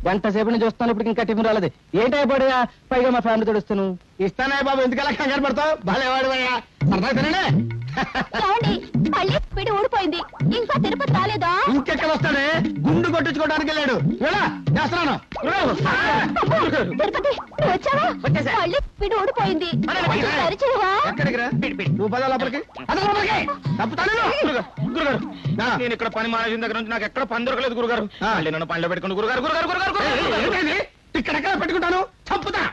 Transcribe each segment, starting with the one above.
గంట సేపు నుంచి చూస్తాను, ఇప్పుడు ఇంకా టిఫిన్ రాలేదు. ఏంటైపోయా? పైగా మా ఫ్యామిలీ తోడుస్తాను. ఇస్తానే బాబు, ఎందుకలా కంగారు పడతావు? బాలేవాడు సరదా తినండి. పిడి ఊడిపోయింది, ఇంకా తిరుపతి రాలేదా? ఇంకెక్కడ వస్తాడే, గుండు కొట్టించుకోవడానికి వెళ్ళాడు. చేస్తున్నాను. తిరుపతి వచ్చావా? మళ్ళీ పిడి ఊడిపోయింది, సరిచేవా? ఎక్కడికి రా, నువ్వు పద లోపలికి. నేను ఇక్కడ పని మానేసిన దగ్గర నుంచి నాకు ఎక్కడ పని దొరకలేదు గురుగారు. నన్ను పనిలో పెట్టుకుని గురుగారు గురుగారు గురుగారు ఇక్కడెక్కడ పెట్టుకుంటాను, చంపుతా.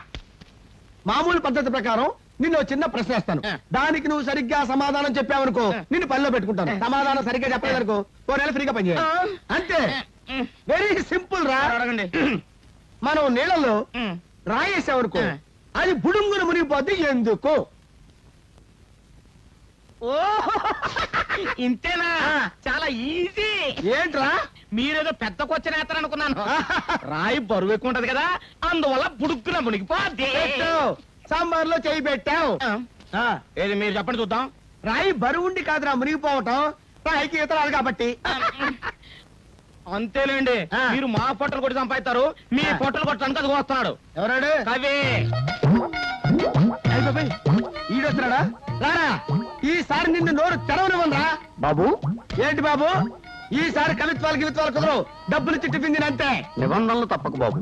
మామూలు పద్ధతి ప్రకారం నిన్ను చిన్న ప్రశ్న వేస్తాను, దానికి నువ్వు సరిగ్గా సమాధానం చెప్పావనుకో నిన్ను పనిలో పెట్టుకుంటాను. సమాధానం సరిగ్గా చెప్పలేదనుకో 4 నెలలు ఫ్రీగా పనిచేయాలి. అంతే, వెరీ సింపుల్ రా. అడగండి. మనం నీళ్ళలో రాయేసావనుకో అది బుడుంగును మునిగిపోద్ది, ఎందుకు? ఇంతేనా? చాలా ఈజీ. ఏంట్రా, మీరేదో పెద్ద క్వశ్చన్ వేస్తారనుకున్నాను. రాయి బరువు ఎక్కువ ఉంటది కదా, అందువల్ల బుడుక్కున మునిగిపోద్ది. సాంబార్ లో చేయి పెట్టావు. ఏది మీరు చెప్పండి చూద్దాం. రాయి బరువుండి కాదురా మునిగిపోవటం, రాయికి ఈత రాదు కాబట్టి. అంతేలేండి, మీరు మా పొట్టలు కొట్టి సంపాదిస్తారు, మీ పొట్టలు కొట్టడానికి అది వస్తున్నాడు. ఎవరాడు? కవి. ఈడొస్తున్నాడా? రారా, ఈసారి నిన్ను నోరు తెరవనివ్వరా. బాబు. ఏంటి బాబు, ఈసారి కవిత్వాలు కుదరవు, డబ్బులు చిట్టి పిందిని అంతే. నిబంధనలు తప్పకు బాబు,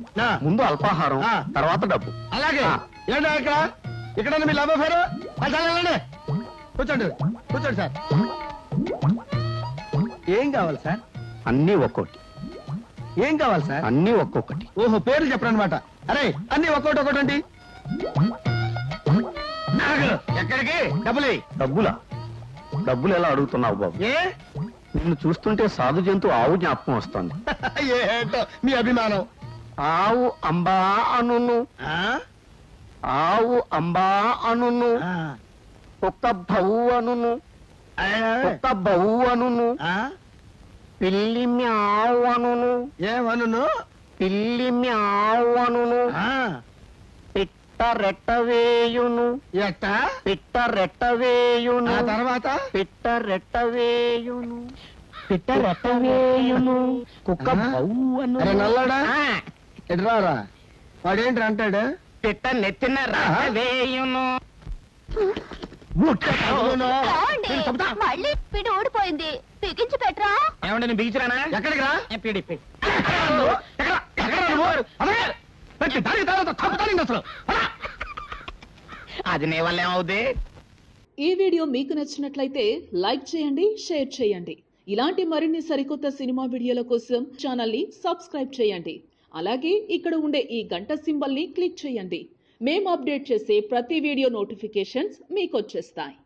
ముందు అల్పాహారం, తర్వాత డబ్బు. అలాగే. ఏంటో ఇక్కడ మీ లవ్ అఫేరు? కూర్చోండి కూర్చోండి సార్. ఏం కావాలి సార్? అన్ని ఒక్కొక్కటి. ఏం కావాలి సార్? అన్ని ఒక్కొక్కటి. ఓహో, పేర్లు చెప్పరనమాట. అరే అన్ని ఒక్కొక్కటి ఒక్కొక్కటి. ఎక్కడికి? డబ్బులా? డబ్బులు ఎలా అడుగుతున్నావు బాబు? ఏ నిన్ను చూస్తుంటే సాధు జంతు ఆవు జ్ఞాపకం వస్తుంది. ఏంటో మీ అభిమానం. ఆవు అంబా అనును, ఆవు అంబా అనును, కుక్క భవు అనును, కుక్క బహు అనును, పిల్లి మ్యావు అనును. ఏమను? పిల్లి మ్యావు అనును. పిట్ట రెట్టవేయును. ఎట్ట? పిట్ట రెట్టవేయును. తర్వాత పిట్ట రెట్టవేయును. పిట్ట రెట్టవేయును. కుక్క బహు అను. అరే నల్లాడా, ఎటురారా? వాడేంటి అంటాడు? పిట్ట నెత్తిన రెట్టవేయును. మళ్ళీ పిడి ఊడిపోయింది, బిగించి పెట్టరా. ఏమంటే నేను బిగించరానా? ఎక్కడికి రా? పిడి అది నీ వల్ల ఏమవుద్ది? ఈ వీడియో మీకు నచ్చినట్లయితే లైక్ చేయండి, షేర్ చేయండి. ఇలాంటి మరిన్ని సరికొత్త సినిమా వీడియోల కోసం ఛానల్ ని సబ్స్క్రైబ్ చేయండి. అలాగే ఇక్కడ ఉండే ఈ గంట సింబల్ ని క్లిక్ చేయండి. మేము అప్డేట్ చేసే ప్రతి వీడియో నోటిఫికేషన్స్ మీకు వచ్చేస్తాయి.